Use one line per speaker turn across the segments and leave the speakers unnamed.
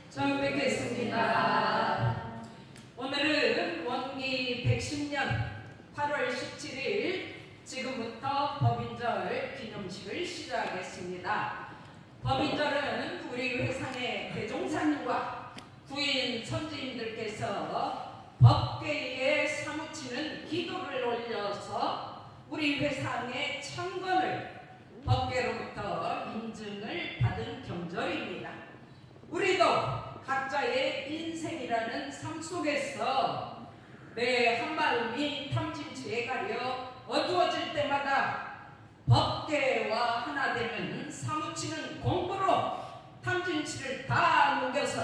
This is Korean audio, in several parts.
처음 뵙겠습니다. 오늘은 원기 110년 8월 17일 지금부터 법인절 기념식을 시작하겠습니다. 법인절은 우리 회상의 대종사님과 구인 선지인들께서 법계에 사무치는 기도를 올려서 우리 회상의 창건을 법계로부터 인증을 받은 경절입니다. 우리도 각자의 인생이라는 삶 속에서 내 한마음이 탐진치에 가려 어두워질 때마다 법계와 하나 되는 사무치는 공부로 탐진치를 다 녹여서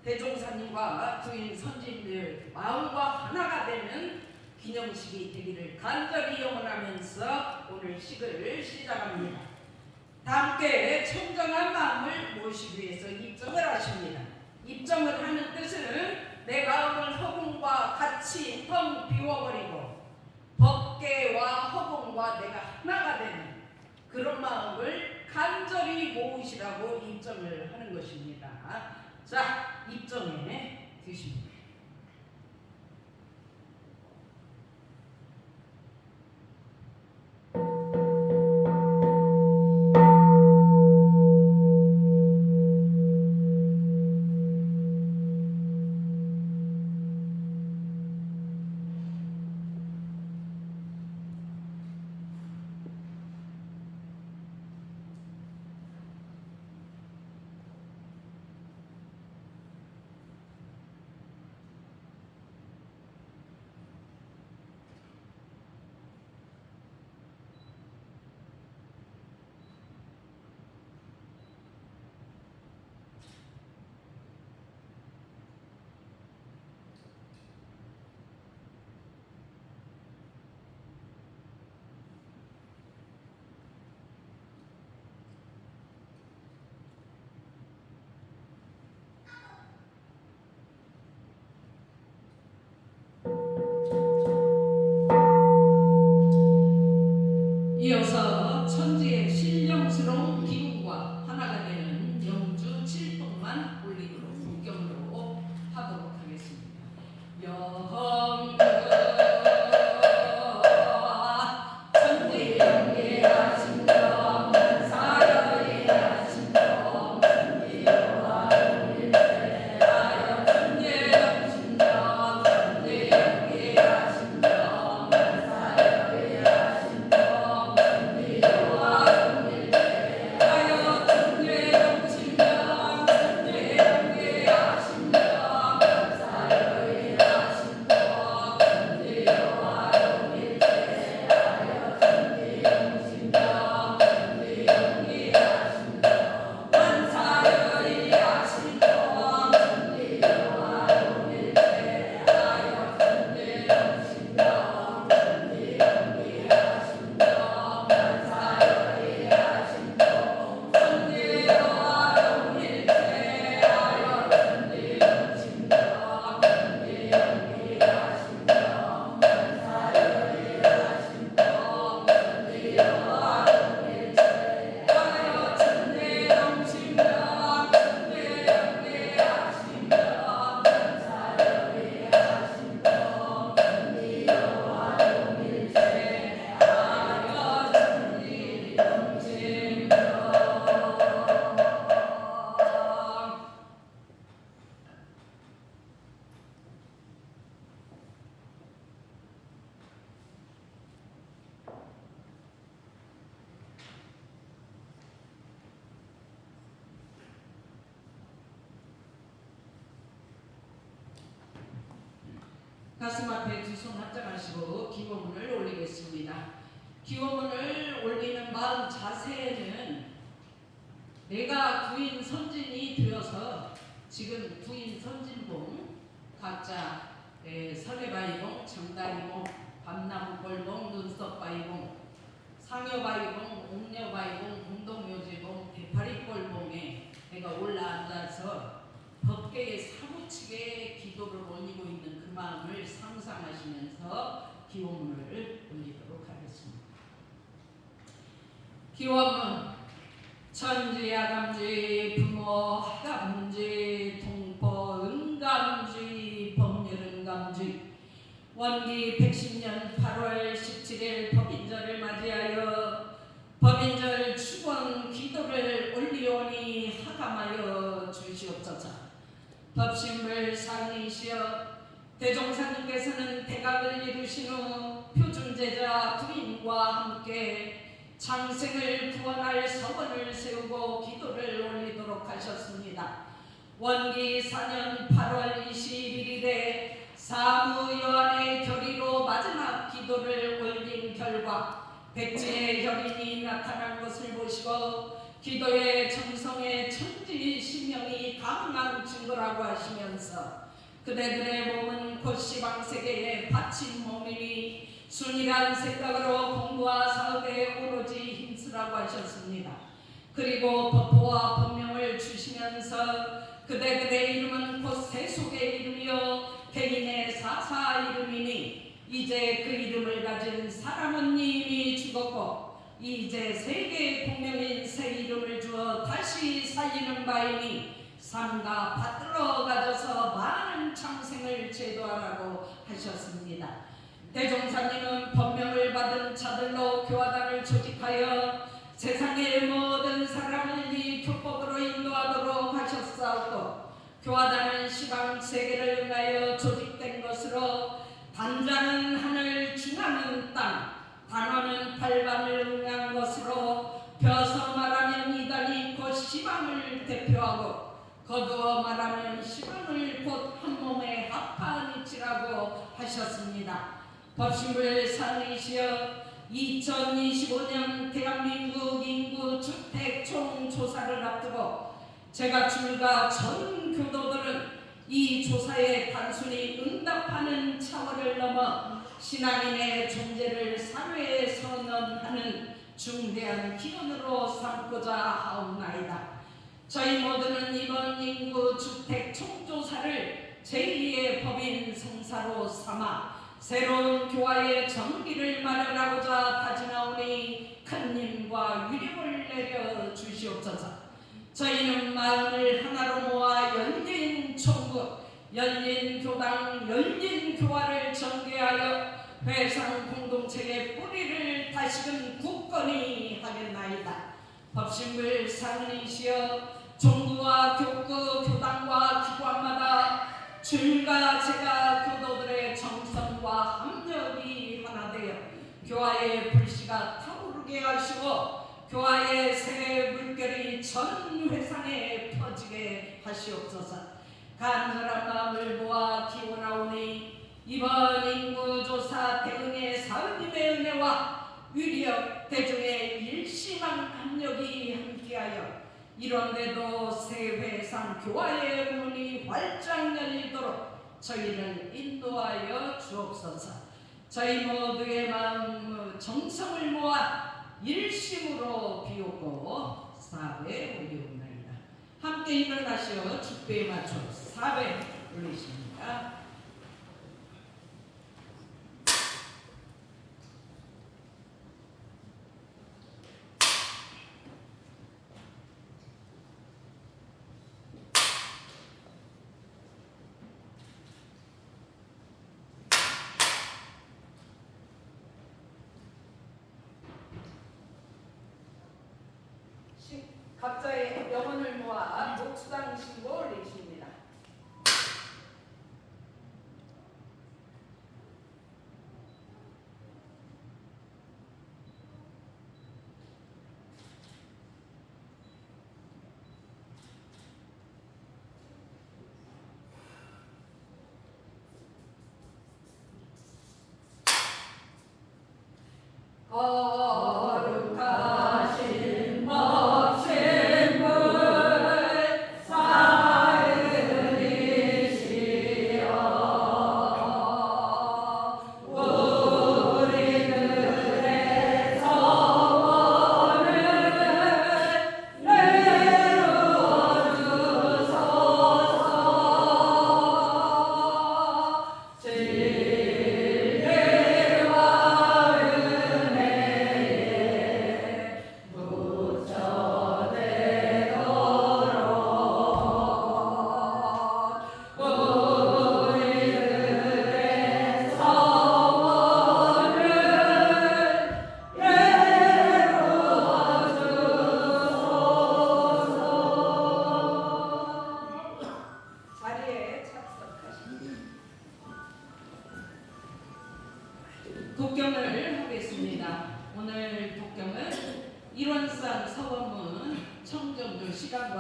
대종사님과 구인 선진들 마음과 하나가 되는 기념식이 되기를 간절히 염원하면서 오늘 식을 시작합니다. 다 함께 청정한 마음을 모시기 위해서 입정을 하십니다. 입정을 하는 뜻은 내 마음을 허공과 같이 텅 비워버리고 법계와 허공과 내가 하나가 되는 그런 마음을 간절히 모으시라고 입정을 하는 것입니다. 자, 입정에 드십니다. 이어서 천지의 신령스러운 기운과 하나가 되는 영주 7동만 올리도록 국경으로 하도록 하겠습니다. 영주 천지영계야 신령 사여리야 신령 천지여와 용일대하여 천재영 신령 천지영계야 신령 사여리야 신령 가슴 앞에 두 손 합장하시고 기원문을 올리겠습니다. 기원문을 올리는 마음 자세는 내가 구인 선진이 되어서 지금 구인 선진봉 각자 설해바이봉, 정다이봉, 밤나무골봉, 눈썹바이봉, 상여바이봉, 옥녀바이봉, 공동묘지봉, 대파리골봉에 내가 올라앉아서 법계에 사무치게 기도를 올리고 있는 그 마음을 상상하시면서 기원문을 올리도록 하겠습니다. 기원문 천지야감지 부모 하감지 동 원기 110년 8월 17일 법인절을 맞이하여 법인절 축원 기도를 올리오니 하감하여 주시옵소서. 법신불 상이시여 대종사님께서는 대각을 이루신 후 표준제자 부인과 함께 장생을 구원할 서원을 세우고 기도를 올리도록 하셨습니다. 원기 4년 8월 21일에 사무요한의 결의로 마지막 기도를 올린 결과 백지의 혈인이 나타난 것을 보시고 기도의 정성에 천지신명이 강한 증거라고 하시면서 그대들의 몸은 곧 시방세계에 바친 몸이니 순일한 생각으로 공부와 사업에 오로지 힘쓰라고 하셨습니다. 그리고 법보와 법명을 주시면서 그대들의 이름은 곧 세속의 이름이요 개인의 사사 이름이니 이제 그 이름을 가진 사람은 이미 죽었고 이제 세계의 공명인 새 이름을 주어 다시 살리는 바이니 삶과 받들어 가져서 많은 창생을 제도하라고 하셨습니다. 대종사님은 법명을 받은 자들로 교화단을 조직하여 세상의 모든 사람을 이 교법으로 인도하도록 하셨사오고 교화단은 시방 세계를 응하여 조직된 것으로 단자는 하늘 중하는 땅 단원은 발방을 응한 것으로 벼서 말하면 이단이 곧 시방을 대표하고 거두어 말하면 시방을 곧 한몸에 합한 이치라고 하셨습니다. 법신불 상이시여 2025년 대한민국 인구 주택 총조사를 앞두고 제가 출가 전 교도들은 이 조사에 단순히 응답하는 차원을 넘어 신앙인의 존재를 사회에 선언하는 중대한 기원으로 삼고자 하옵나이다. 저희 모두는 이번 인구 주택 총조사를 제2의 법인 성사로 삼아 새로운 교화의 전기를 마련하고자 다짐하오니 큰 힘과 위력을 내려 주시옵소서. 저희는 마음을 하나로 모아 열린 총국, 열린 교당, 열린 교화를 전개하여 회상 공동체의 뿌리를 다시금 굳건히 하겠나이다. 법신불 상은이시여 종구와 교구, 교당과 기관마다 줄과 제가 교도들의 정성과 합력이 하나 되어 교화의 불씨가 타오르게 하시고 교화의 새 물결이 전 회상에 퍼지게 하시옵소서. 간절한 마음을 모아 기원하오니 이번 인구조사 대응의 사은님의 은혜와 위력 대중의 일심한 합력이 함께하여 이런데도 새 회상 교화의 문이 활짝 열리도록 저희를 인도하여 주옵소서. 저희 모두의 마음 정성을 모아 일심으로 비우고 사배 올리옵나이다. 함께 일어나시어 축배에 맞춰 사배 올리십니다. 각자의 영혼을 모아 목수당 신고 올리십니다. 거룩하신 법신불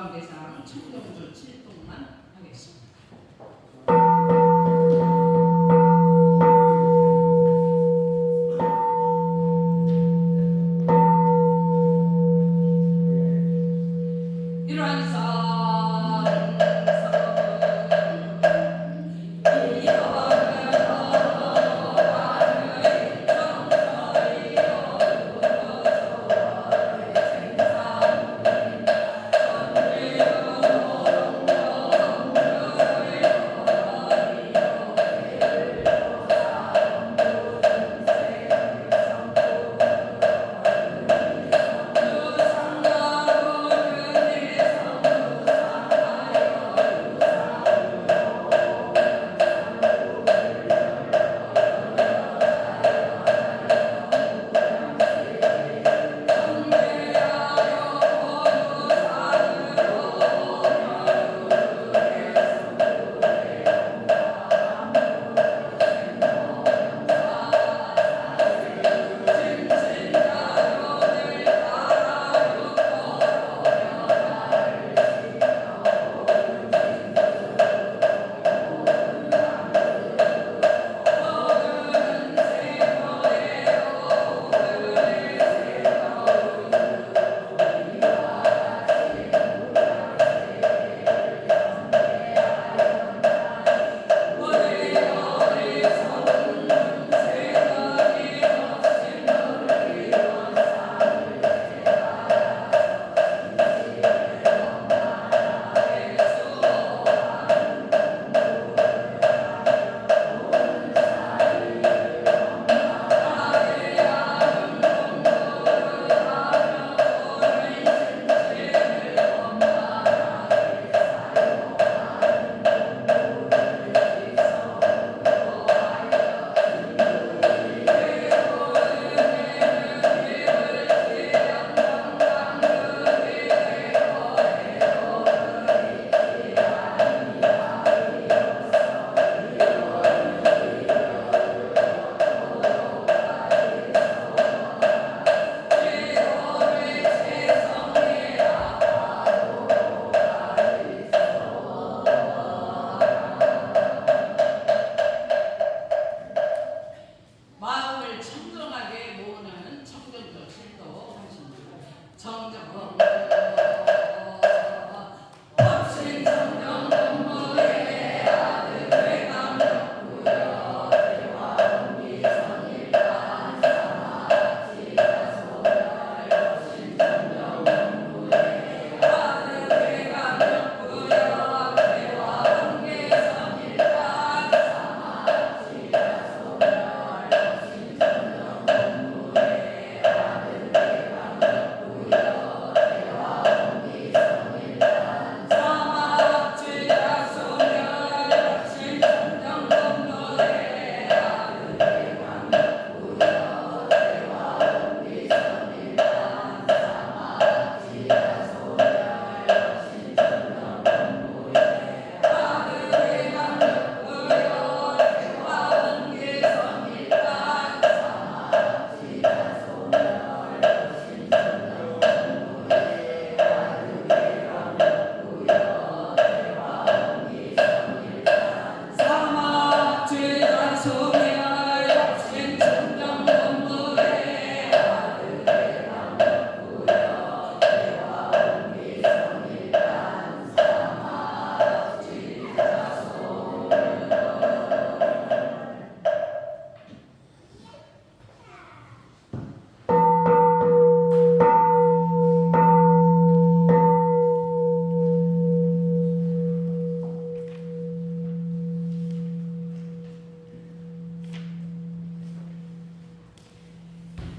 마을대상 청정조 7동만 하겠습니다.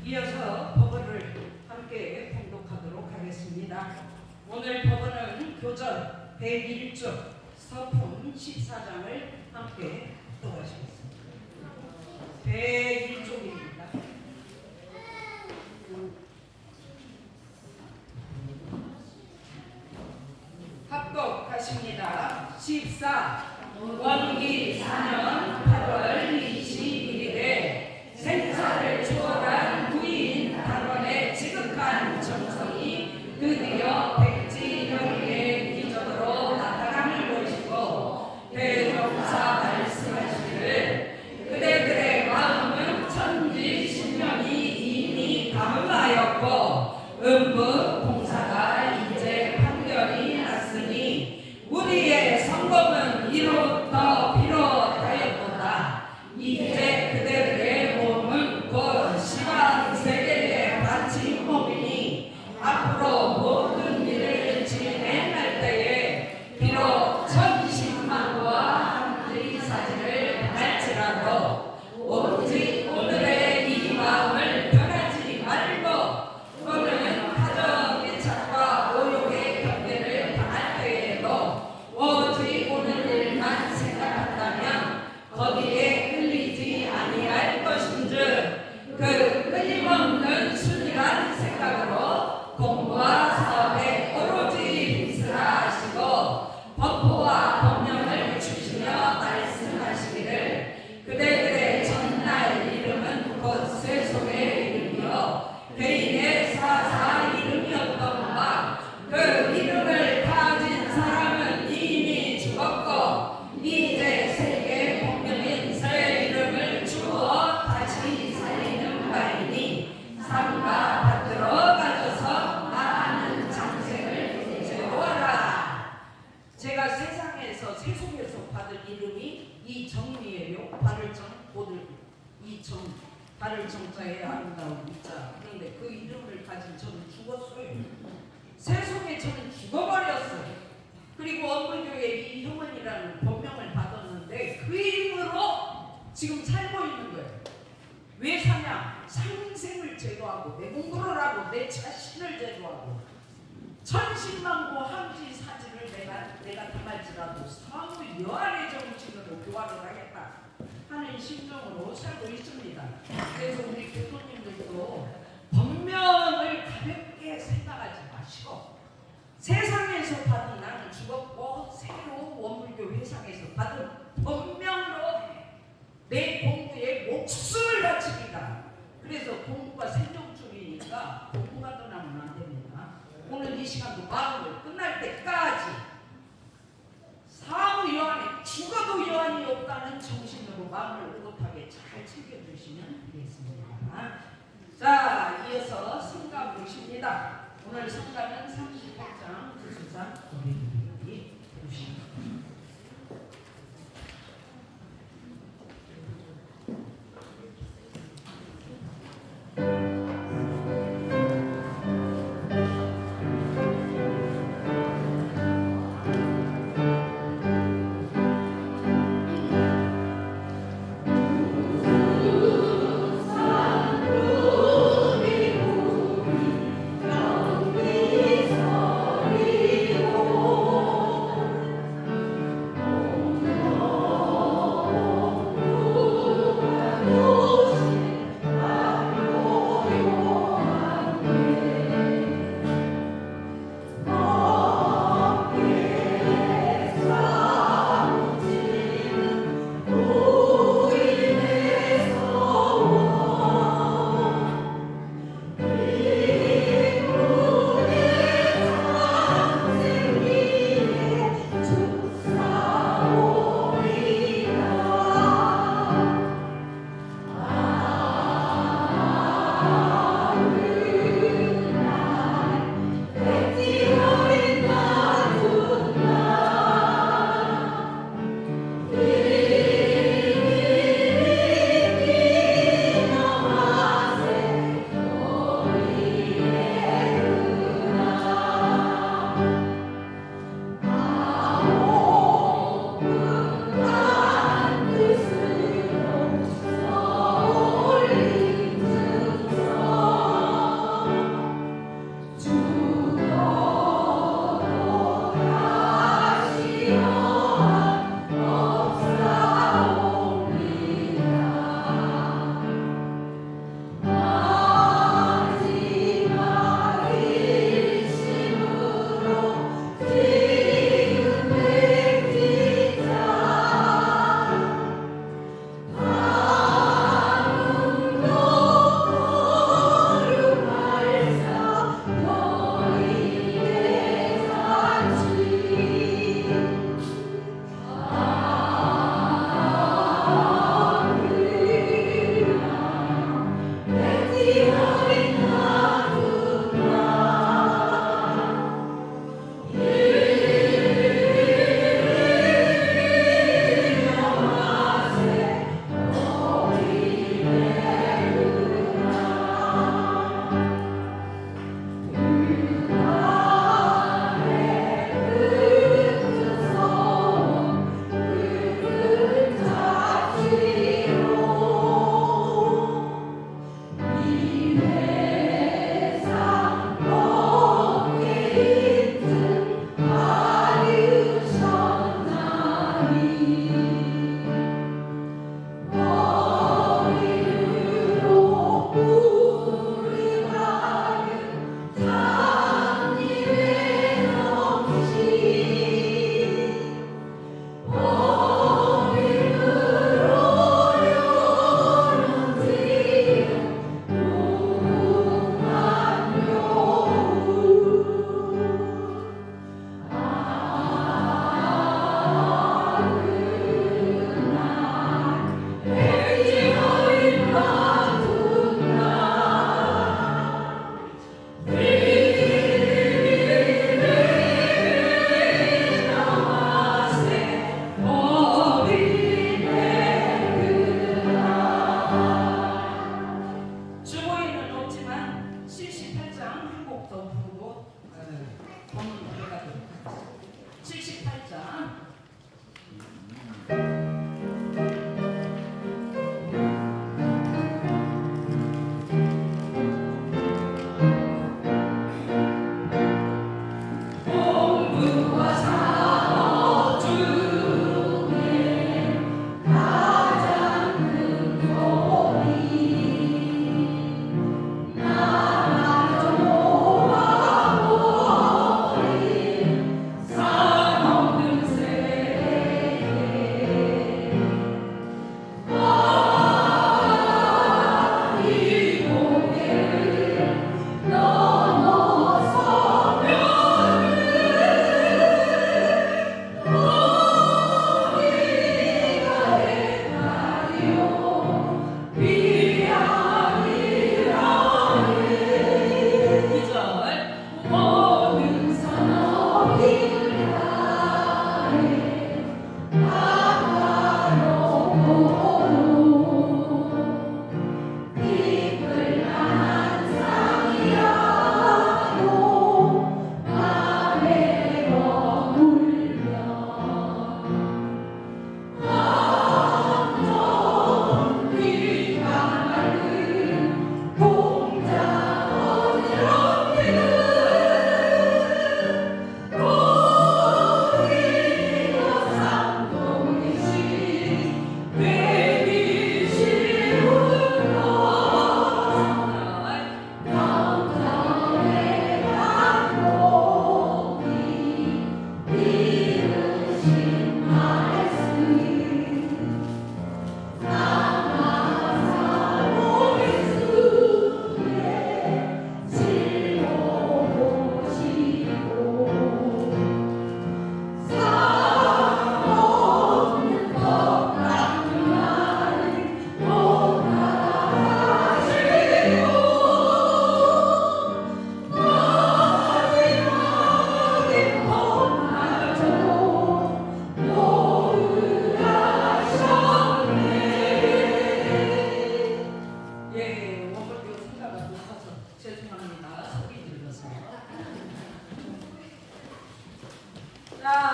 이어서 법원을 함께 봉독하도록 하겠습니다. 오늘 법원은 교전 101조 서품 14장을 함께 독하시겠습니다. 101조입니다. 합독하십니다. 14. 원기 4년 8월 21일에 생사를 초월한 부인 단원의 지극한 정성이 드디어 백지영의에 이청 달을 정자의 아름다운 이자. 그런데 그 이름을 가진 저는 죽었어요. 세속에 저는 죽어버렸어요. 그리고 원불교회 이효원이라는 법명을 받았는데 그 이름으로 지금 살고 있는 거예요. 왜 사냐? 상생을 제도하고 내 공부를 하고 내 자신을 제도하고 천신만고 함지사지를 내가 당할지라도 사무 여한의 정신으로 교화를 하겠다 하는 심정으로 살고 있습니다. 그래서 우리 교도님들도 법명을 가볍게 생각하지 마시고 세상에서 받은 나는 죽었고 새로 원불교 회상에서 받은 법명으로 내 공부에 목숨을 바칩니다. 그래서 공부가 생명줄이니까 공부가 떠나면 안 됩니다. 오늘 이 시간도 마음을 끝날 때까지 사무 여한에 죽어도 여한이 없다는 정신으로 마음을 오롯하게 잘 챙겨주시면 되겠습니다. 자, 이어서 성가 보십니다. 오늘 성가는 38장 구수사 고백이 보십니다.
이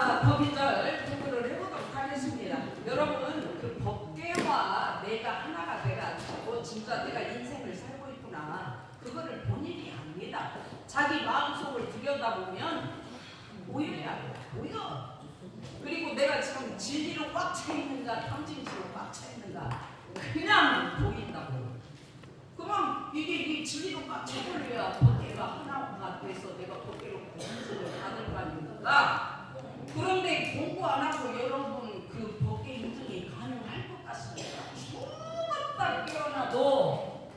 자, 법인절 공부를 해보도록 하겠습니다. 여러분, 그 법계와 내가 하나가 돼가지고 진짜 내가 인생을 살고 있구나. 그거를 본인이 압니다. 자기 마음속을 들여다보면 보여야 돼. 보여. 그리고 내가 지금 진리로 꽉 차 있는가, 탐진치로 꽉 차 있는가, 그냥 보인다고. 그럼 이게 이 진리로 꽉 차버려야 법계가 하나가 돼서 내가 법계로 인생을 받을 거 아닙니까? 그런데 공부 안 하고 여러분 그 법계 인증이 가능할 것 같습니다. 죽었다 깨어나도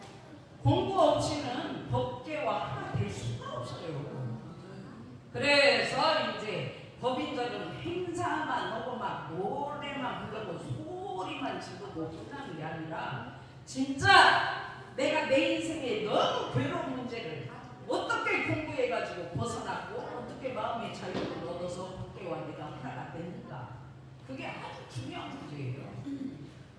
공부 없이는 법계와 하나 될 수가 없어요. 그래서 이제 법인들은 행사만 하고 막 노래만 부르고 소리만 지르고 끝나는 게 아니라 진짜 내가 내 인생에 너무 괴로운 문제를 어떻게 공부해가지고 벗어났고 어떻게 마음의 자유를 얻어서 법계와 내가 하나가 됐는가, 그게 아주 중요한 문제예요.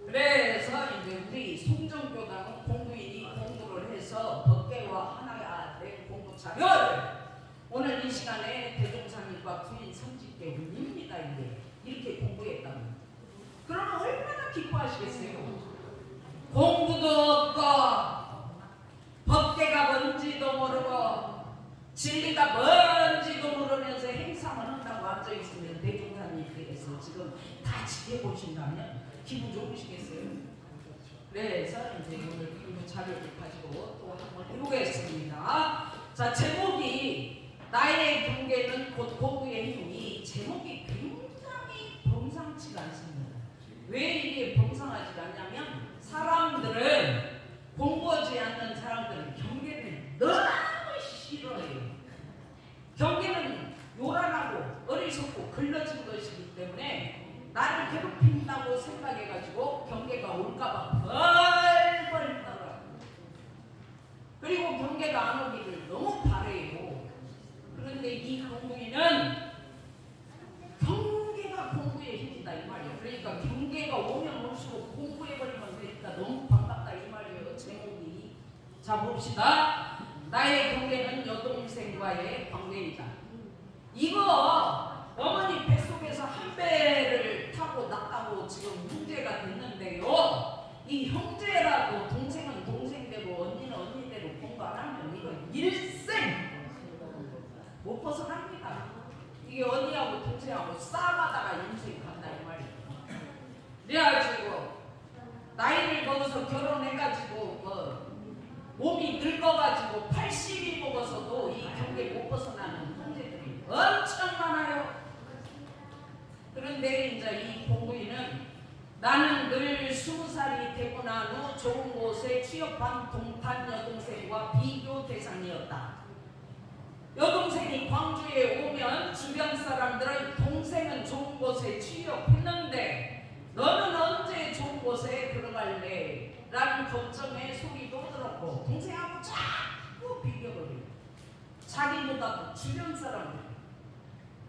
그래서 이제 우리 송정교당은 공부인이 공부를 해서 법계와 하나가 된 공부 자료를 오늘 이 시간에 대종사님과 부인 30대 운입니다. 이렇게 공부했다면 그러면 얼마나 기뻐하시겠어요? 공부도 없고 법계가 뭔지도 모르고 진리가 뭔지도 모르면서 행사만 한다고 앉아있으면 대종사님께서 지금 다 지켜보신다면 기분 좋으시겠어요? 그래서 이제 오늘 공부 자료를 가지고 또 한번 해보겠습니다. 자, 제목이 나의 경계는 곧 공부의 힘이, 제목이 굉장히 범상치가 않습니다. 왜 이게 범상하지 않냐면 사람들은, 공부하지 않는 사람들은 경계를 너무 싫어해요. 경계는 요란하고 어리석고 글러진 것이기 때문에 나를 괴롭힌다고 생각해가지고 경계가 올까봐 벌벌 떨어요. 그리고 경계가 안 오기를 너무 바래요. 그런데 이 공부인은 경계가 공부의 힘이다 이 말이에요. 그러니까 경계가 오면 올수록 공부해버리면 되니까 너무 반갑다 이 말이에요. 제목이. 자, 봅시다. 나의 경계는 여동생과의 관계이다. 이거 어머니 뱃속에서 한 배를 타고 났다고 지금 문제가 됐는데요. 이 형제라고, 동생은 동생대로 언니는 언니대로 공부 안 하면 이거 일생 못 벗어납니다. 이게 언니하고 동생하고 싸움하다가 인생 간다 이 말이에요. 그래가지고 나이를 먹어서 결혼해가지고 몸이 늙어가지고 80이 먹어서도 이 경계 못 벗어나는 형제들이 엄청 많아요. 그런데 이제 이 공부인은 나는 늘 20살이 되고 난 후 좋은 곳에 취업한 동탄 여동생과 비교 대상이었다. 여동생이 광주에 오면 주변 사람들은 동생은 좋은 곳에 취업했는데 너는 언제 좋은 곳에 들어갈래? 라는 걱정의 소리도 들었고 동생하고 자꾸 비교를 해요. 자기보다도 주변 사람들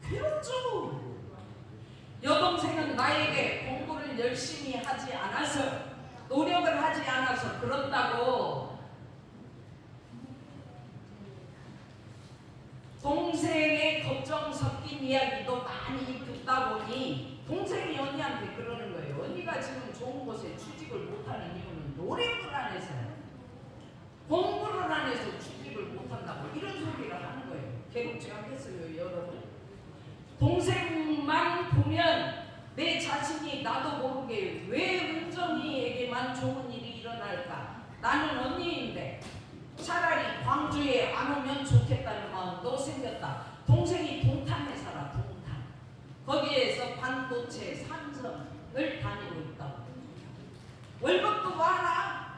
괴롭죠. 여동생은 나에게 공부를 열심히 하지 않아서, 노력을 하지 않아서 그런다고 동생의 걱정 섞인 이야기도 많이 듣다 보니 동생이 언니한테 그러는 거예요. 언니가 지금 좋은 곳에 취직을 못하는 이유는 노력을 안 해서요. 공부를 안 해서 취직을 못한다고 이런 소리를 하는 거예요. 괴롭지 않겠어요 여러분? 동생만 보면 내 자신이 나도 모르게 왜 은정이에게만 좋은 일이 일어날까? 나는 언니인데 차라리 광주에 안 오면 좋겠다는 마음도 생겼다. 동생이 동탄에 살아. 동탄. 거기에서 반도체 삼성을 다니고 있다고. 월급도 많아.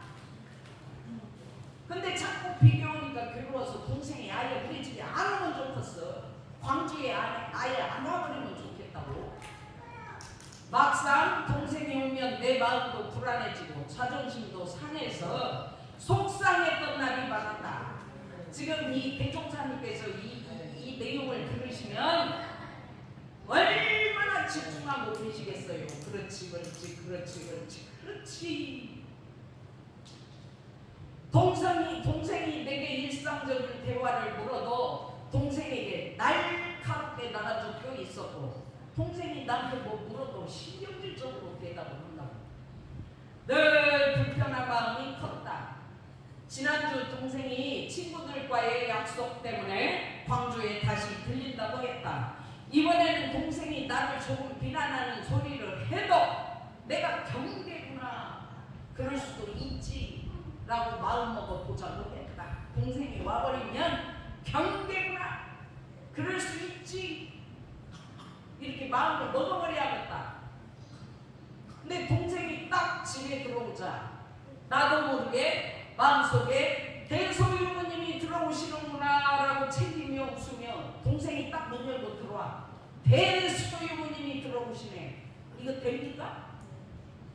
근데 자꾸 비교하니까 괴로워서 동생이 아예 우리 집에 안 오면 좋겠어. 광주에 아예 안 와버리면 좋겠다고. 막상 동생이 오면 내 마음도 불안해지고 자존심도 상해서 속상했던 날이 많았다. 지금 이 대종사님께서 이 내용을 들으시면 얼마나 집중하고 계시겠어요. 그렇지 그렇지 그렇지 그렇지 그렇지. 동생이 내게 일상적인 대화를 물어도 동생에게 날카롭게 나가적혀 있었고 동생이 나한테 뭐 물어도 신경질적으로 대답을 한다고. 늘 불편한 마음이 컸다. 지난주 동생이 친구들과의 약속 때문에 광주에 다시 들린다고 했다. 이번에는 동생이 나를 조금 비난하는 소리를 해도 내가 경계구나, 그럴 수도 있지 라고 마음먹어 보자고 했다. 동생이 와버리면 경계구나, 그럴 수 있지, 이렇게 마음을 먹어버려야겠다. 근데 동생이 딱 집에 들어오자 나도 모르게 마음속에 대소유모님이 들어오시는구나 라고 책임이 없으며 동생이 딱 문 열고 들어와. 대소유모님이 들어오시네. 이거 됩니까?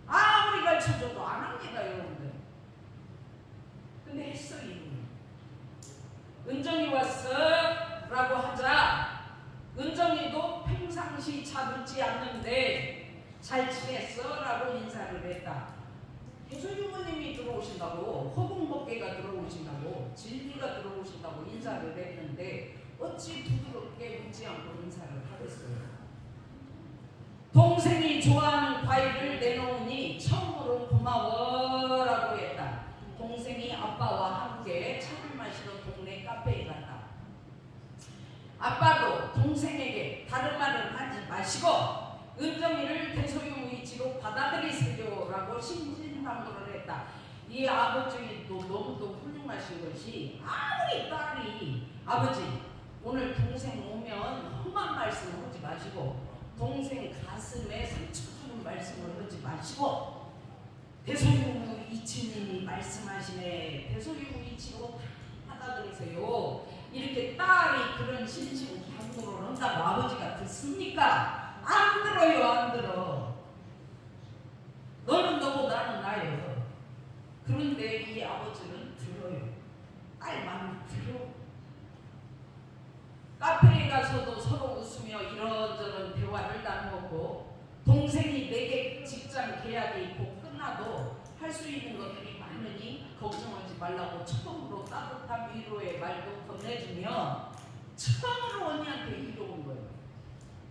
아무리 가르쳐줘도 안 합니다, 여러분들. 근데 했어. 이분이 은정이 왔어 라고 하자 은정이도 평상시 잘 웃지 않는데 잘 지냈어 라고 인사를 했다. 대소유모님이 들어오신다고, 허공법계가 들어오신다고, 진리가 들어오신다고 인사를 했는데 어찌 부드럽게 웃지 않고 인사를 하겠어요. 동생이 좋아하는 과일을 내놓으니 처음으로 고마워라고 했다. 동생이 아빠와 함께 차를 마시러 동네 카페에 갔다. 아빠도 동생에게 다른 말은 하지 마시고 은정이를 대소유무이치로 받아들이세요라고 신신당부를 했다. 이 아버지도 너무도 훌륭하신 것이 아무리 딸이 아버지 오늘 동생 오면 험한 말씀 하지 마시고 동생 가슴에 상처 주는 말씀을 하지 마시고 대소유무이치님이 말씀하시네, 대소유무이치로 받아들이세요, 이렇게 딸이 그런 신신당부를 한다고 아버지가 듣습니까? 안 들어요. 안 들어. 너는 너고 나는 나예요. 그런데 이 아버지는 들어요. 딸 마음을 들어. 카페에 가서도 서로 웃으며 이런저런 대화를 나누었고 동생이 내게 직장 계약이 곧 끝나도 할 수 있는 것들이 많으니 걱정하지 말라고 처음으로 따뜻한 위로의 말도 건네주며 처음으로 언니한테 이러온 거예요.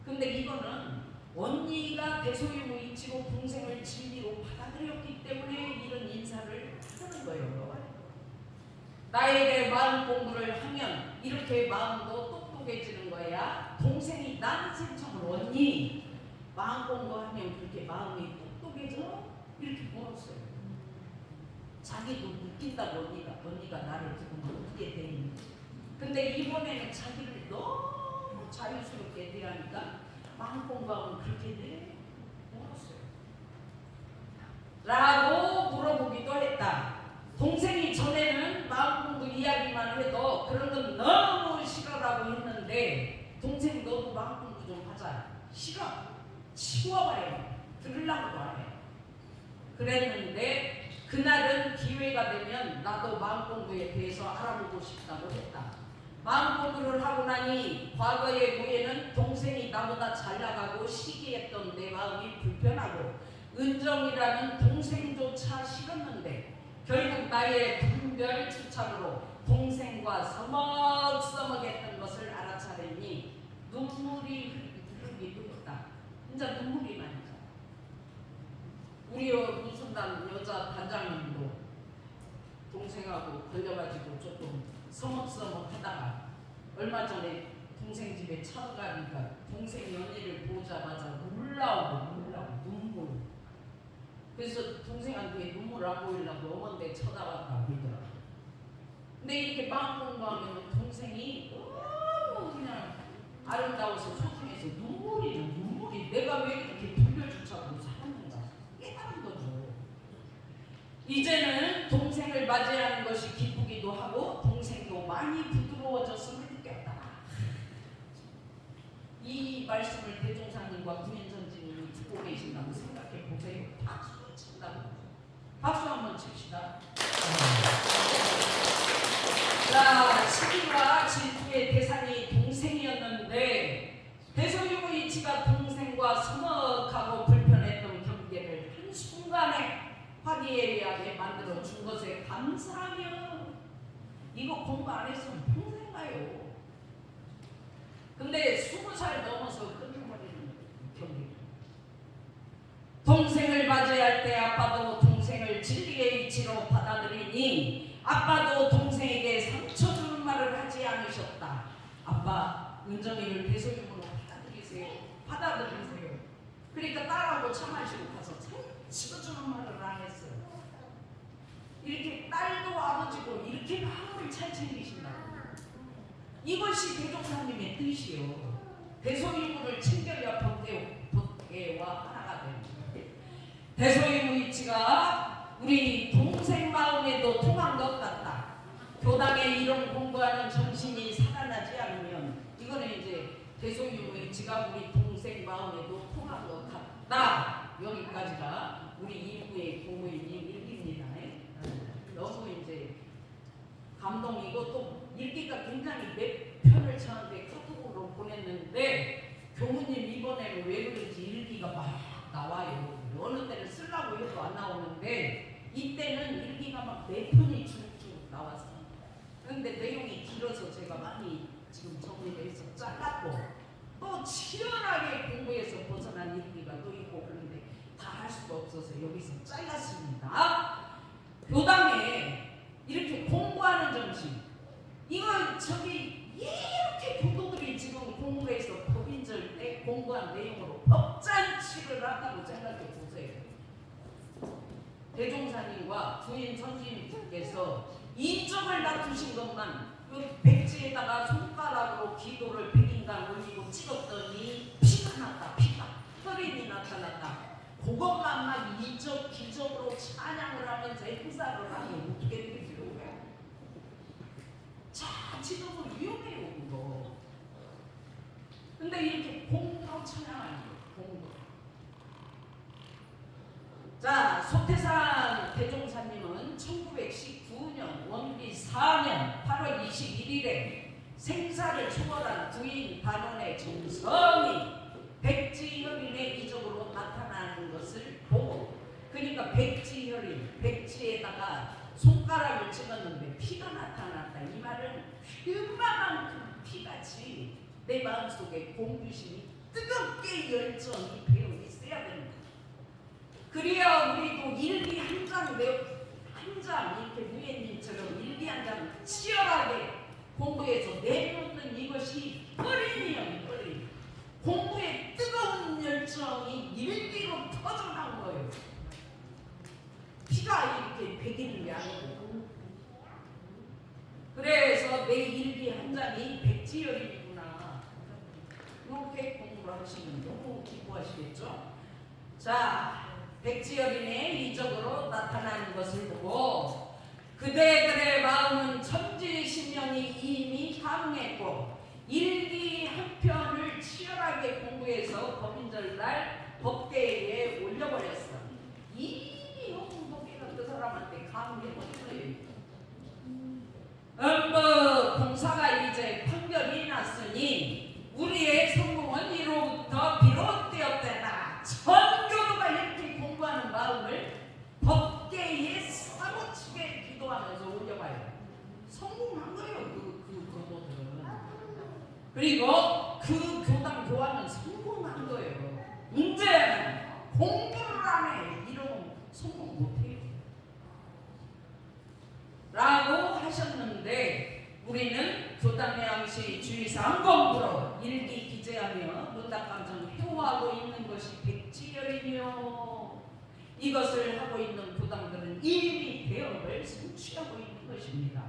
근데 이거는 언니가 대소유무이치로 동생을 진리로 받아들였기 때문에 이런 인사를 하는 거예요. 나에게 마음 공부를 하면 이렇게 마음도 똑똑해지는 거야. 동생이 난 신청을 언니 마음 공부하면 그렇게 마음이 똑똑해져? 이렇게 물었어요. 자기도 웃긴다고 언니가 나를 지금 웃게 되니. 근데 이번에는 자기를 너무 자유스럽게 대하니까 마음 공부하면 그렇게 돼? 물었어요. 라고 물어보기도 했다. 동생이 전에는 마음 공부 이야기만 해도 그런 건 너무 싫어라고 했는데 동생 너도 마음 공부 좀 하자. 싫어. 치워버려. 들으려고도 안 해. 그랬는데 그날은 기회가 되면 나도 마음 공부에 대해서 알아보고 싶다고 했다. 마음 공부를 하고 나니 과거의 무예는 동생이 나보다 잘 나가고 시기했던 내 마음이 불편하고 은정이라는 동생조차 싫었는데 결국 나의 분별 추천으로 동생과 서먹서먹했던 것을 알아차리니 눈물이 흐르기도 했다. 진짜 눈물이 나니까. 우리 무슨단 여자 단장님도 동생하고 걸려가지고 조금 서먹서먹하다가 얼마 전에 동생 집에 찾아가니까 동생이 언니를 보자마자 울라고 눈물. 그래서 동생한테 눈물 안 보이려고 어머니에 쳐다봤다 그러더라고. 근데 이렇게 마음 공부하면 동생이 너무 그냥 아름다워서 소중해서 눈물이 내가 왜 이렇게 분별조차도 살았는가 깨달은 거죠. 이제는 동생을 맞이하는 것이 기쁘기도 하고 동생도 많이 부드러워졌음을 느꼈다. 이 말씀을 대종사님과 구민선지님이 듣고 계신다고 생각해 보세요. 박수 친다고. 박수 한번 칩시다. 자, 시기와 질투의 대상이 동생이었는데 대소유무이치가 동생과 서먹하고 불편했던 경계를 한순간에 화기애애하게 만들어 준 것에 감사하며 이거 공부 안 했으면 평생 가요. 근데 20살 넘어서 끊어버리는 거예요. 아빠도 동생에게 상처 주는 말을 하지 않으셨다. 아빠, 은정이를 대소님으로 받아들이세요. 그러니까 딸하고 차 마시고 가서 상처 주는 말을 안 했어요. 이렇게 딸도 아버지고 이렇게 마음을 잘 챙기신다고. 이것이 대종사님의 뜻이요. 대소이무를 챙겨야 법계와 하나가 됩니다. 대소이무 이치가 우리 동생 마음에도 통한 것 같다. 교당에 이런 공부하는 정신이 살아나지 않으면 이거는 이제 대소이무 이치가 우리 동생 마음에도 통한 것 같다. 여기까지가 우리 일부의 공무인님 일기입니다. 너무 이제 감동이고 또 읽기가 굉장히 몇 편을 저한테 카톡으로 보냈는데 교무님 이번에는 왜 그런지 읽기가 막 나와요. 어느 때는 쓰려고 해도 안 나오는데 이때는 읽기가 막 4편이 쭉쭉 나왔어요. 그런데 내용이 길어서 제가 많이 지금 정리를 해서 잘랐고 또 치열하게 공부해서 벗어난 읽기가 또 있고 그런데 다 할 수가 없어서 여기서 잘랐습니다. 교당에 이렇게 공부하는 정신 이건 저기 이렇게 교도들이 지금 공부해서 법인절 때 공부한 내용으로 법잔치를 한다고 생각해 보세요. 대종사님과 부인 선지님께서 인정을 낮추신 것만 그 백지에다가 손가락으로 기도를 100인간 올리고 찍었더니 피가 났다. 피가 혈인이 나타났다. 그것만 막 이적 기적으로 찬양을 하면서 행사를 하면 어떻게 되겠어요? 자, 지금은 위험해요 그거. 근데 이렇게 공부로 찬양하는 거예요. 공부. 자, 소태산 대종사님은 1919년 원기 4년 8월 21일에 생사를 초월한 부인 단원의 정성이 백지혈인의 이적으로 나타나는 것을 보고 그러니까 백지혈인, 백지에다가 손가락을 찍었는데 피가 나타났다. 이 말은 그만큼 피같이 내 마음속에 공주심이 뜨겁게 열정이 배어 있어야 됩니다. 그래야 우리도 일기 한 장 이렇게 무예님처럼 일기 한 장 치열하게 공부해서 내놓는 이것이 어린이요. 어린. 공부의 뜨거운 열정이 일기로 터져나온 거예요. 피가 이렇게 배기는 게 아니고. 그래서 내 일기 한 장이 백지열이구나. 이렇게 공부를 하시면 너무 기뻐하시겠죠? 자, 백지열인의 이적으로 나타나는 것을 보고 그대들의 마음은 천지신명이 이미 함했고 일기 한 편을 치열하게 공부해서 법인절날 법계에 올려버렸어. 이 홍보기가 그 사람한테 감해버렸어요. 공사가 이제 판결이 났으니 우리의 성공은 이로부터 비롯되었다. 전교도가 이렇게 공부하는 마음을 법계에 사무치게 기도하면서 올려봐요. 성공한 거예요. 그 교도들은. 그리고 그 교당 교화는 성공한 거예요. 문제는 공부를 안 해. 이러면 성공 못해요. 라고 하셨는데 우리는 교당의 양시 주의사항 공부로 일기 기재하며 문답감정 회화하고 있는 것이 백지열이며 이것을 하고 있는 교당들은 이미 대업을 성취하고 있는 것입니다.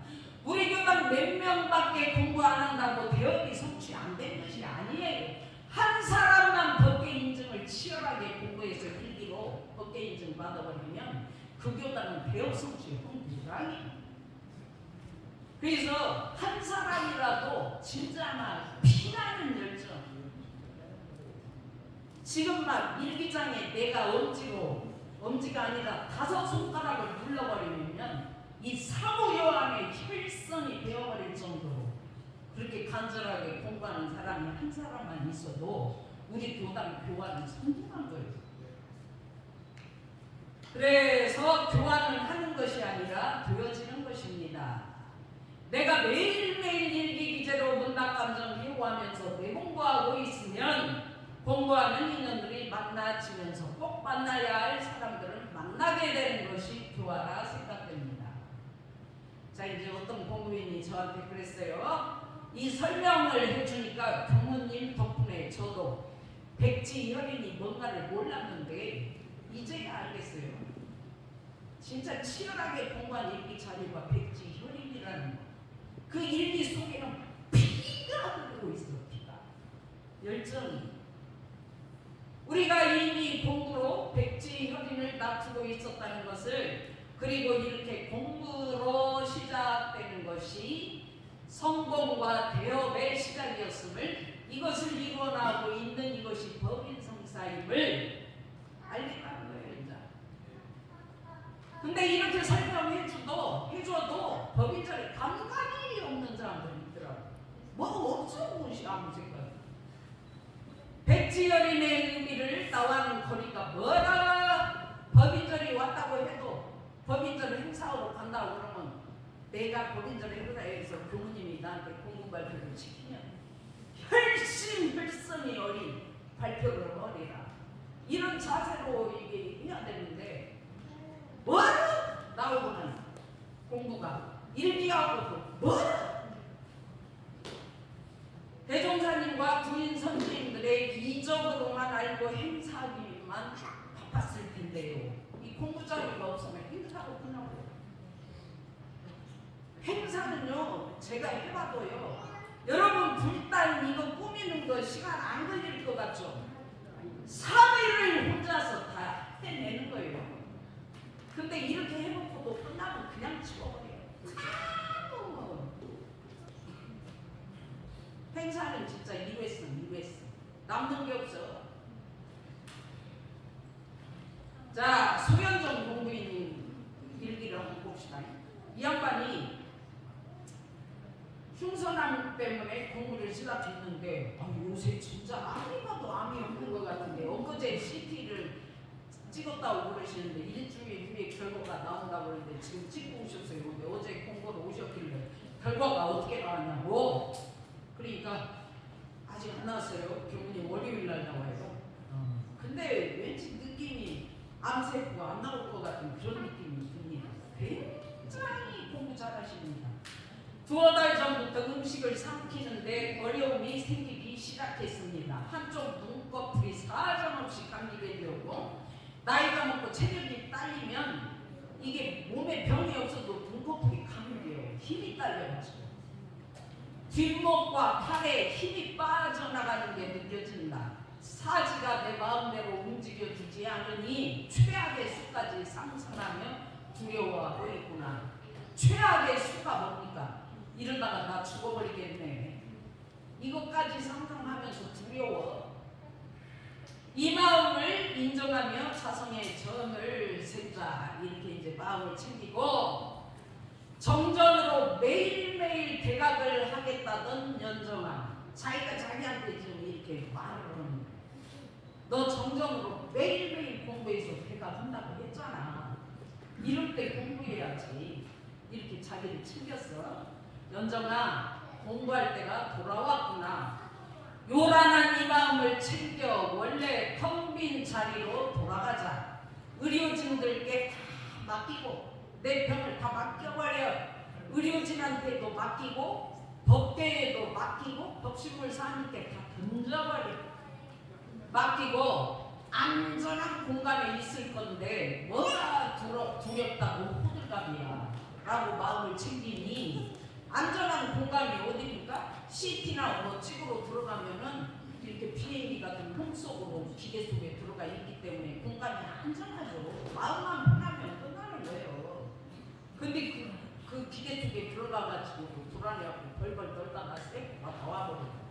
우리 교당 몇 명밖에 공부 안 한다고 대업이 성취 안 된 것이 아니에요. 한 사람만 법계 인증을 치열하게 공부해서 일기로 법계 인증 받아버리면 그 교당은 대업 성취 불가능해요. 그래서 한 사람이라도 진짜 막 피나는 열정. 지금 막 일기장에 내가 엄지가 아니라 5 손가락을 눌러버리면 이 사무요한의 혈선이 되어버릴 정도로 그렇게 간절하게 공부하는 사람이 한 사람만 있어도 우리 교당 교화는 성공한 거예요. 그래서 교화는 하는 것이 아니라 되어지는 것입니다. 내가 매일매일 일기 기재로 문답감정 회고하면서 내공부하고 있으면 공부하는 인연들이 만나지면서 꼭 만나야 할 사람들을 만나게 되는 것이 교화라 생각됩니다. 자, 이제 어떤 공부인이 저한테 그랬어요. 이 설명을 해주니까 부모님 덕분에 저도 백지혈인이 뭔가를 몰랐는데 이제야 알겠어요. 진짜 치열하게 공부한 일기 자료가 백지혈인이라는 거. 그 일기 속에는 피가 흐르고 있어. 피가. 열정이. 우리가 이미 공부로 백지혈인을 낮추고 있었다는 것을, 그리고 이렇게 공부로 시작되는 것이 성공과 대업의 시작이었음을, 이것을 이루어나가고 있는 이것이 법인성사임을 알겠다는 거예요. 이제. 근데 이렇게 설명해줘도 법인절에 감각이 없는 사람들이 있더라고. 뭐 어쩌고 아무 생각. 백지혈인의 의미를 나와는 거리가 뭐라. 법인절이 왔다고 해도 법인절 행사하러 간다고 그러면 내가 법인절 해보자 해서 교무님이 나한테 공부 발표를 시키면 혈심혈성이 어린 발표를 하리라. 이런 자세로 이게 해야 되는데 뭐라 나오고는 공부가 일기하고도 뭐라. 대종사님과 부인 선생님들의 이적으로만 알고 행사하기만 바빴을 텐데요. 이 공부 자료가 없으면 행사로 끝나고. 행사는요, 제가 해봐도요, 여러분 불단 이거 꾸미는 거 시간 안 걸릴 것 같죠? 3일을 혼자서 다 해내는 거예요. 근데 이렇게 해놓고도 끝나면 그냥 치워버려요. 행사는 진짜 일회성. 남는 게 없어. 자, 소현정 공부인님 일기를 한번 봅시다. 이 양반이 흉선암 때문에 공부를 시작했는데 요새 진짜 아무리 봐도 암이 없는 것 같은데 엊그제 CT를 찍었다고 그러시는데 일주일 후에 결과가 나온다고 그러는데 지금 찍고 오셨어요. 근데 어제 공부를 오셨길래 결과가 어떻게 나왔냐고. 그러니까 아직 안 나왔어요. 교무님 월요일 날 나와요. 근데 왠지 느낌이 암세포가 안 나올 것 같은 그런 느낌이 듭니다. 굉장히 공부 잘하십니다. 2달 전부터 음식을 삼키는데 어려움이 생기기 시작했습니다. 한쪽 눈꺼풀이 사정없이 감기게 되었고, 나이가 먹고 체력이 딸리면 이게 몸에 병이 없어도 눈꺼풀이 감겨요. 힘이 딸려가지고 뒷목과 팔에 힘이 빠져나가는 게 느껴진다. 사지가 내 마음대로 움직여주지 않으니 최악의 수까지 상상하며 두려워하고 있구나. 최악의 수가 뭡니까? 이러다가 나 죽어버리겠네. 이것까지 상상하면서 두려워. 이 마음을 인정하며 자성의 전을 세자. 이렇게 이제 마음을 챙기고 정전으로 매일매일 대각을 하겠다던 연정아. 자기가 자기한테 지금 이렇게 말을 하는 거야. 너 정전으로 매일매일 공부해서 대각한다고 했잖아. 이럴 때 공부해야지. 이렇게 자기를 챙겼어. 연정아, 공부할 때가 돌아왔구나. 요란한 이 마음을 챙겨 원래 텅 빈 자리로 돌아가자. 의료진들께 다 맡기고 내 병을 다 맡겨버려. 의료진한테도 맡기고 법대에도 맡기고 법신물사님께 다 던져버려. 맡기고 안전한 공간에 있을 건데 뭐가 두렵다고 호들갑이야 라고 마음을 챙기니, 안전한 공간이 어디입니까? CT나 뭐 찍으러 들어가면은 이렇게 비행기 같은 홈 속으로 기계 속에 들어가 있기 때문에 공간이 안전하죠. 마음만 편하면 끝나는 거예요. 근데 그 기계 속에 들어가가지고 불안해하고 벌벌 떨다가 쎄가 다 와버려.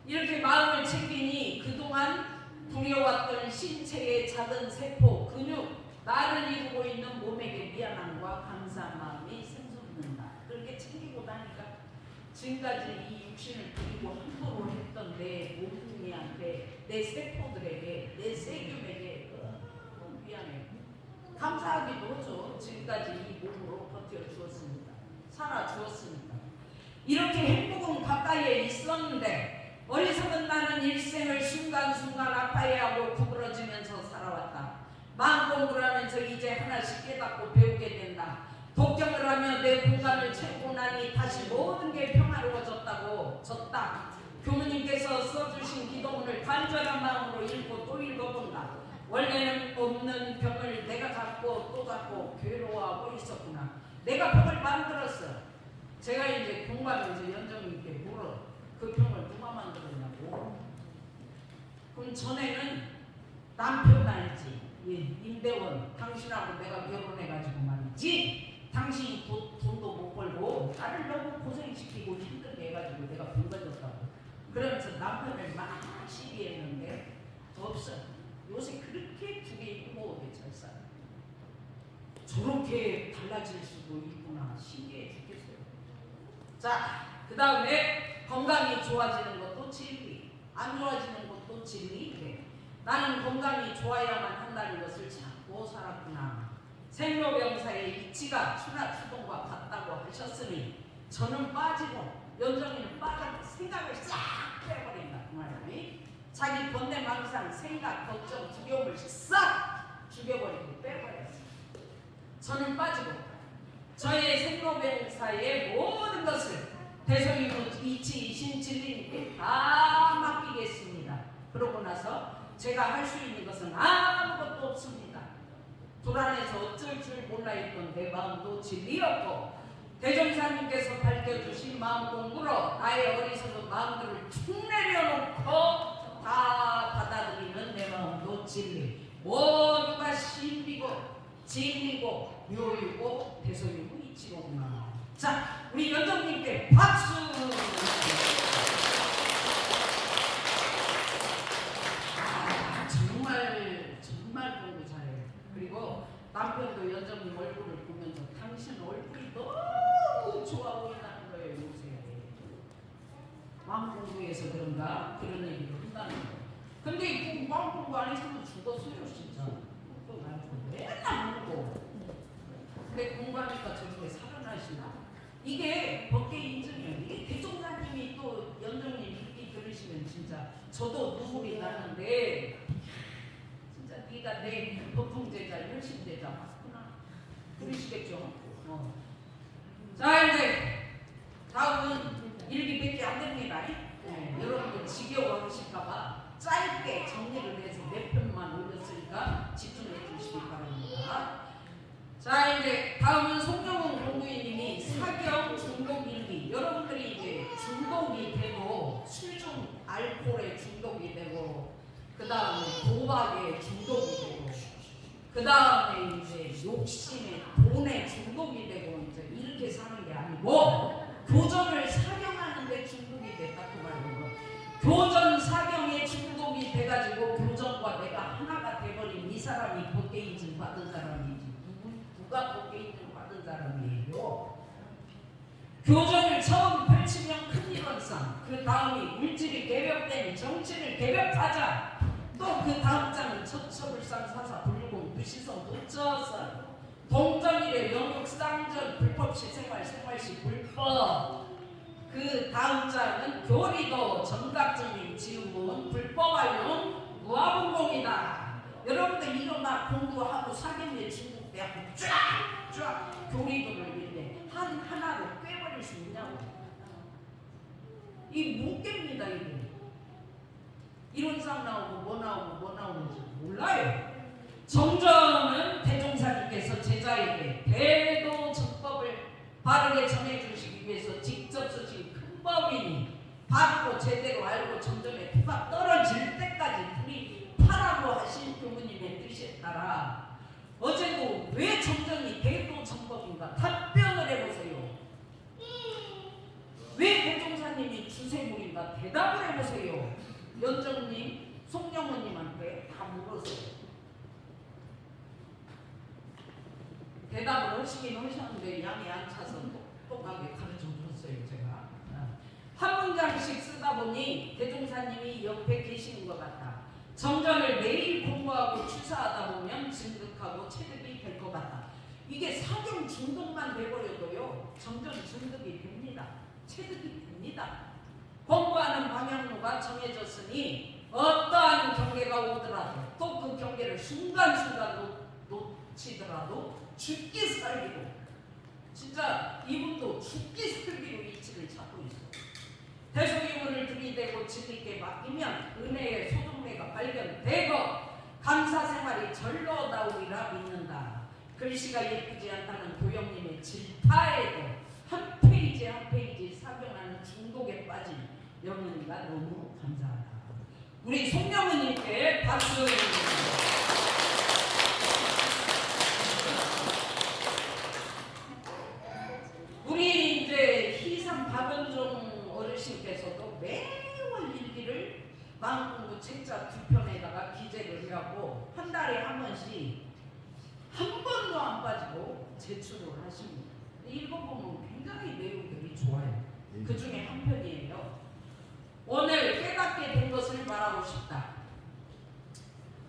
이렇게 마음을 챙기니 그동안 부려왔던 신체의 작은 세포, 근육, 나를 이루고 있는 몸에게 미안함과 감사한 마음이 샘솟는다. 그렇게 챙기고 나니까 지금까지 이 육신을 드리고 함부로 했던 내 몸뚱이한테, 내 세포들에게, 내 세균에게 너무 미안해. 감사하기도 하죠. 지금까지 이 몸으로 버텨주었습니다. 살아주었습니다. 이렇게 행복은 가까이에 있었는데 어리석은 나는 일생을 순간순간 아파해하고 구부러지면서 살아왔다. 마음 공부를 하면서 이제 하나씩 깨닫고 배우게 된다. 복경을 하며 내 공간을 채우고 나니 다시 모든 게 평화로워졌다. 교무님께서 써주신 기도문을 간절한 마음으로 읽고 또 읽어본다. 원래는 없는 병을 내가 갖고 또 갖고 괴로워하고 있었구나. 내가 병을 만들었어. 제가 이제 공부하면서 연정님께 물어. 그 병을 누가 만들었냐고. 그럼 전에는 남편 알지. 임대원 당신하고 내가 결혼해가지고 말이지. 당신이 돈도 못 벌고 나를 너무 고생시키고 힘들게 해가지고 내가 병 걸렸다고. 그러면서 남편을 막 시기했는데 없어. 요새 그렇게 두개 이모게 잘 살아. 저렇게 달라질 수도 있구나. 신기해 죽겠어요. 자, 그 다음에 건강이 좋아지는 것도 진리, 안 좋아지는 것도 진리. 나는 건강이 좋아야만 한다는 것을 찾고 살았구나. 생로병사의 이치가 추나추동과 같다고 하셨으니 저는 빠지고 연정이는 빠져 생각을 싹 빼버린다. 그 말이 자기 번뇌망상, 생각, 걱정, 두려움을 싹 죽여버리고 빼버렸어요. 저는 빠지고 저의 생로병사의 모든 것을 대성이고 이치이신 진리님께 다 맡기겠습니다. 그러고 나서 제가 할 수 있는 것은 아무것도 없습니다. 불안해서 어쩔 줄 몰라 했던 내 마음도 진리였고 대종사님께서 밝혀주신 마음 공부로 나의 어리석은 마음들을 툭 내려놓고 다 받아들이는 내 마음도 진리. 모두가 신비고 진리고 묘이고 대소이고 이치로구나. 자, 우리 연정님께 박수. 정말 공부 잘해요. 그리고 남편도 연정님 얼굴을 보면서 당신 얼굴이 너무 좋아 보인다는 거예요. 요새 마음 공부해서 그런가 그런 얘기를 한다는 거예요. 근데 마음 공부 안 했으면 죽었어요 진짜. 맨날 물고. 근데 공부하니까 저렇게 살아나시나? 이게 법계 인증이에요. 이게 대종사님이 또 연정님 이렇게 들으시면 진짜 저도 눈물이 나는데 진짜 네가 내 법통제자 열심제자 맞구나. 그러시겠죠? 자, 이제 다음은 일기밖에 안 됩니다. 여러분들 지겨워하실까봐 짧게 정리를 해서 몇 편만 올렸으니까 집중해 주시기 바랍니다. 자, 이제 다음은 송정훈 공부인님이 사경 중독 일기. 여러분들이 이제 중독이 되고 술중 알코올에 중독이 되고 그 다음에 도박에 중독이 되고 그 다음에 이제 욕심에 돈에 중독이 되고 이제 이렇게 사는 게 아니고 교전을 사경하는 데 중독이 됐다 그 말이에요. 교전 사경에 중독이 돼가지고 교전과 내가 하나가 돼버린 이 사람이 법계인증 받은 사람이지. 누가 법계인증 받은 사람이에요? 교전을 처음 펼치면 큰 일원상, 그 다음이 물질이 개벽되니 정치를 개벽하자. 또 그 다음 장은 첩첩을상 사사 불공 불시성 도처선 동정일의 영육 쌍전 불법 시생활 생활시 불법. 그 다음 장은 교리도 정각증인 지우문 불법 알용 무아분공이다. 여러분들 이거 막 공부하고 사경에 중독돼갖고 쫙 교리도를 이렇게 하나로 꿰버릴 수 있냐고. 이 뭉깹니다 이게. 이론상 나오고 뭐 나오는지 몰라요. 정전은 대종사님께서 제자에게 대도 정법을 바르게 전해주시기 위해서 직접 쓰신 큰 법이니 바르고 제대로 알고 정전에 토가 떨어질 때까지 불이 파라고 하신 교무님의 뜻에 따라 어제도 왜 정전이 대도 정법인가 답변을 해보세요. 왜 대종사님이 주세물인가 대답을 해보세요. 연정님, 송영호님한테 다 물었어요. 대답을 하시긴 하셨는데 양이 안 차서 똑똑하게 가르쳐줬어요. 제가 한 문장씩 쓰다 보니 대종사님이 옆에 계시는 것 같다. 정전을 매일 공부하고 추사하다 보면 증득하고 체득이 될 것 같다. 이게 사경 중독만 돼버려도요 정전 증득이 됩니다. 체득이 됩니다. 공부하는 방향로가 정해졌으니 어떠한 경계가 오더라도 또 그 경계를 순간순간 놓치더라도 죽기 살기로 진짜 이분도 죽기 살기로 이치를 찾고 있어요. 대소유물을 들이대고 진리께 맡기면 은혜의 소중매가 발견되고 감사생활이 절로 나오리라 믿는다. 글씨가 예쁘지 않다는 도영님의 질타에도 한 페이지 한 페이지 사경하는 중독에 빠진 영은이가 너무 감사하다. 우리 송영은님께 박수. 우리 이제 희상 박은종 어르신께서도 매월 일기를 마음공부 책자 2편에다가 기재를 하고 한 달에 한 번씩 한 번도 안 빠지고 제출을 하십니다. 읽어보면 굉장히 내용들이 좋아요. 그 중에 한 편이에요. 오늘 깨닫게 된 것을 말하고 싶다.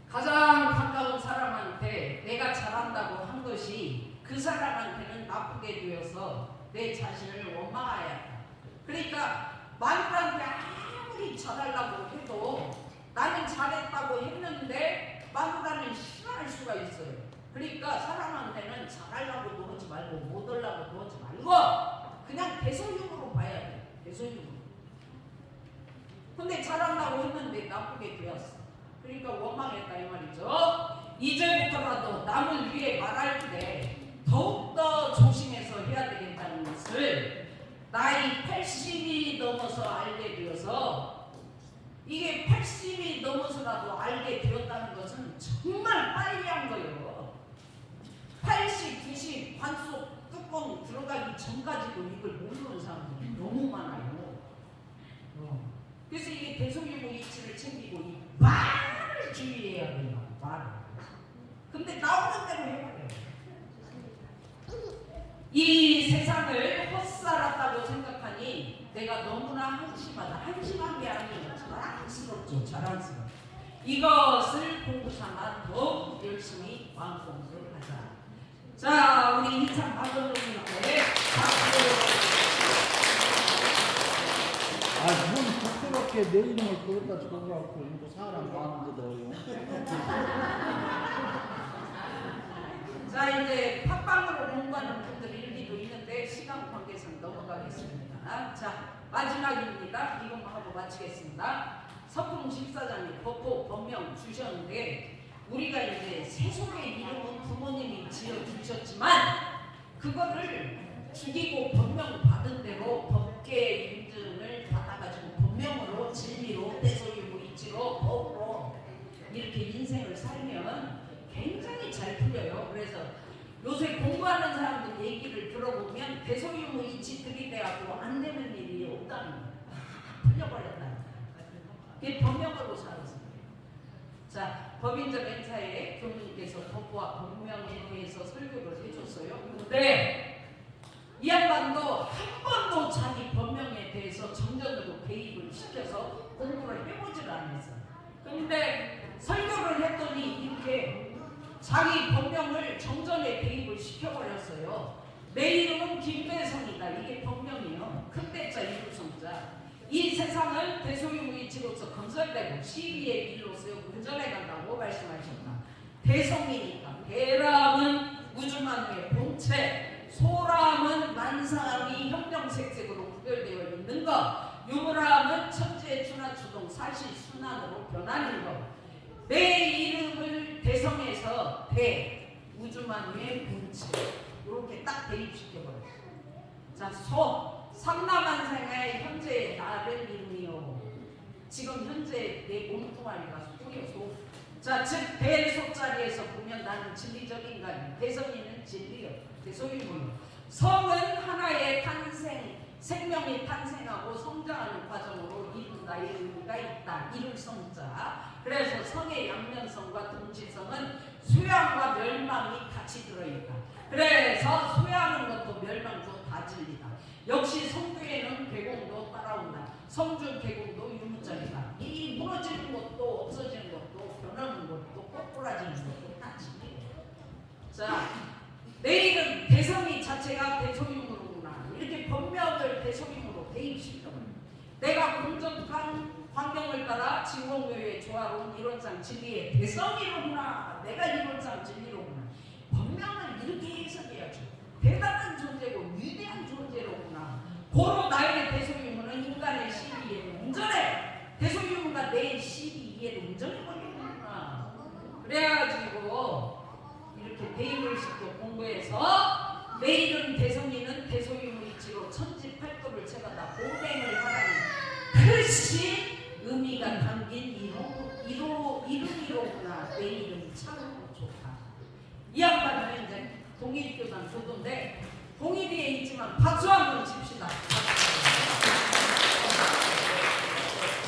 가장 가까운 사람한테 내가 잘한다고 한 것이 그 사람한테는 나쁘게 되어서 내 자신을 원망해야 한다. 그러니까 마누라한테 아무리 잘하려고 해도 나는 잘했다고 했는데 마누라는 싫어할 수가 있어요. 그러니까 사람한테는 잘하려고도 하지 말고 못하려고도 하지 말고 그냥 대소육으로 봐야 돼. 대소육으로. 근데 잘한다고 했는데 나쁘게 되었어. 그러니까 원망했다 이 말이죠. 이제부터라도 남을 위해 말할 때 더욱더 조심해서 해야 되겠다는 것을 나이 80이 넘어서 알게 되어서 이게 80이 넘어서라도 알게 되었다는 것은 정말 빨리 한 거예요. 80, 90 관속 뚜껑 들어가기 전까지도 이걸 모르는 사람들이 너무 많아요. 그래서 이게 대소유무 이치를 챙기고 이 말을 주의해야 된다고 말을. 근데 나오는 대로 해야 돼요. 이 세상을 헛살았다고 생각하니 내가 너무나 한심하다. 한심한 게 아니에요. 자랑스럽죠. 자랑스러워. 이것을 공부 삼아 더욱 열심히 마음공부를 하자. 자, 우리 이참 박원동님께 박수.
뭔 부끄럽게 내 이름을 그것다 적어갖고 이거 사람 많은데도요.
자, 이제 팟빵으로 공부하는 분들 일기도 있는데 시간 관계상 넘어가겠습니다. 자, 마지막입니다. 이것만 하고 마치겠습니다. 서풍 집사장님 법호 법명 주셨는데 우리가 이제 세속의 이름은 부모님이 지어주셨지만 그거를 죽이고 법명 받은 대로 법계 인증을 받아가지고 법명으로 진리로 대소유무 이치로 법으로 이렇게 인생을 살면 굉장히 잘 풀려요. 그래서 요새 공부하는 사람들 얘기를 들어보면 대소유무 이치 들이대하고 안 되는 일이 없다는 거예요. 풀려버렸다는 거예요. 그게 법명으로 살았어요. 자, 법인적 행사에 교수님께서 법과 법명에 대해서 설교를 해줬어요. 근데 이 양반도 한 번도 자기 법명에 대해서 정전으로 개입을 시켜서 공부를 해보질 않았어요. 근데 설교를 했더니 이렇게 자기 법명을 정전에 개입을 시켜버렸어요. 내 이름은 김대성이다. 이게 법명이요. 큰대자 이루성자. 이 세상은 대소유무 이치로서 건설되고 시비의 길로서 운전해 간다고 말씀하셨다. 대성이니까 대람은 우주만의 본체, 소람은 만상이 형형색색으로 구별되어 있는 것, 유무람은 천지의 추나추동 사실 순환으로 변하는 것. 내 이름을 대성에서 대, 우주만의 본체 이렇게 딱 대입시켜버렸어요. 자, 삼라만상의 현재 나를 이름이요. 지금 현재 내 몸뚱아리가 소요. 자, 즉 대소자리에서 보면 나는 진리적 인간이요. 대성이는 진리요. 대소유무요. 성은 하나의 탄생, 생명이 탄생하고 성장하는 과정으로 이룬다의 의미가 있다. 이룰 성자. 그래서 성의 양면성과 동질성은 소양과 멸망이 같이 들어있다. 그래서 소양하는 것도 멸망도 다 진리다. 역시 성교에는 개공도 따라온다. 성주 개공도 유무자리다. 이 무너지는 것도 없어지는 것도 변하는 것도 꼬꾸라지는 것도 다 진리예요. 자, 내일은 대성이 자체가 대소유무로구나. 이렇게 법명을 대소유무로 대입시켜버려. 내가 공정한 환경을 따라 진공묘의 조화로운 이론상 진리의 대성이로구나. 내가 이론상 진리로구나. 법명을 이렇게 해석해야죠. 대단한 존재고 위대한 존재로구나. 고로 나에게 대소유문은 인간의 시비에 운전해. 대소유문과 내 시비에 운전해버리는구나. 그래가지고 이렇게 대입을 시켜 공부해서 내일은 대성이는 대소유문이치로 천지팔도를 제가 다 보행을 하라는 그것이 의미가 담긴 이름이로구나. 내 이름이 참 좋다. 이 양반은 이제 동일교단 교도인데 동일이에 있지만 박수 한번 칩시다.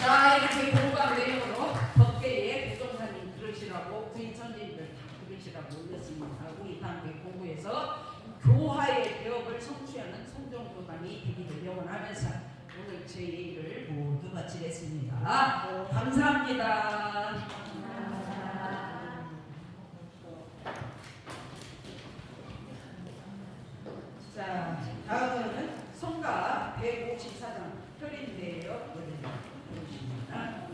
자, 이렇게 공부한 내용으로 덕계에 부동산님 들으시라고 부인천진들 다 들으시라고 올렸습니다. 우리 단계 공부해서 교화의 개혁을 성취하는 성종교단이 되기를 영원하면서 오늘 제 얘기를 모두 마치겠습니다. 감사합니다. 자, 다음은 성가 154장 혈인데요. 보십니다.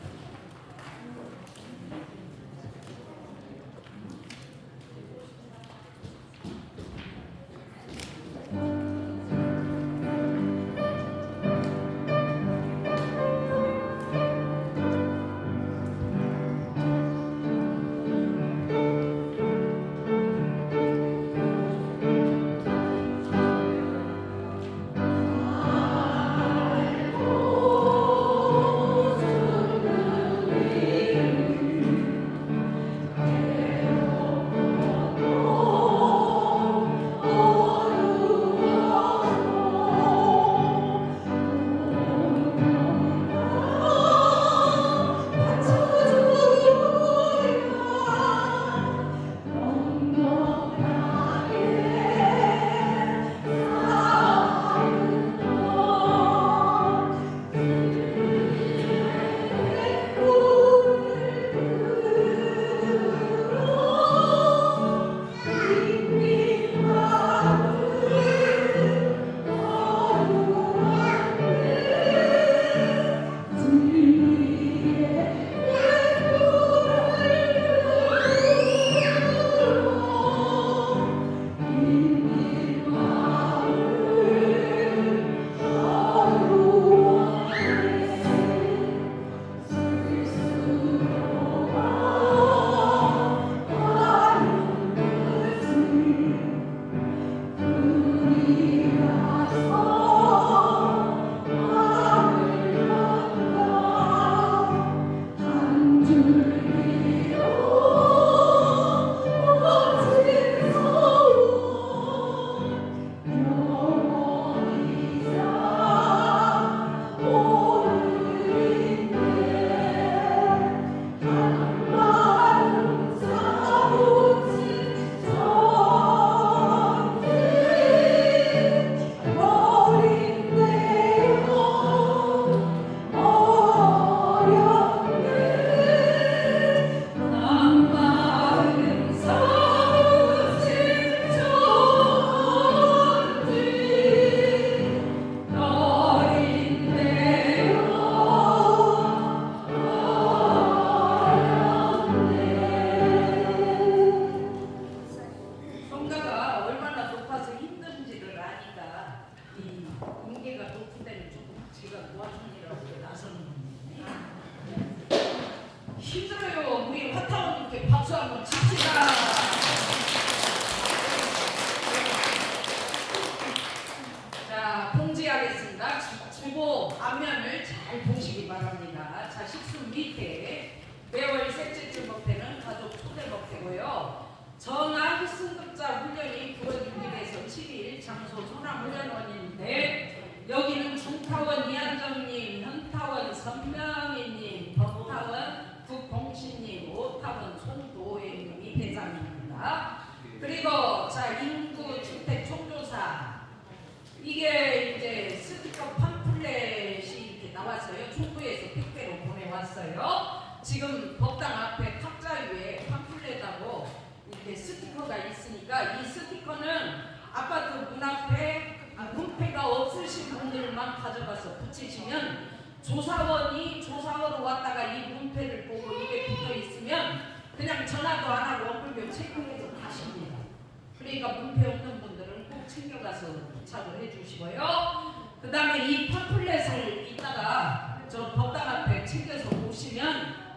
지금 법당 앞에 탁자 위에 팜플렛하고 이렇게 스티커가 있으니까 이 스티커는 아파트 문 앞에 문패가 없으신 분들만 가져가서 붙이시면 조사원으로 왔다가 이 문패를 보고 이게 붙어 있으면 그냥 전화도 안 하고 엉클병 체크해서 가십니다. 그러니까 문패 없는 분들은 꼭 챙겨가서 부착을 해주시고요. 그 다음에 이 팜플렛을 이따가 저 법당 앞에 챙겨서 오시면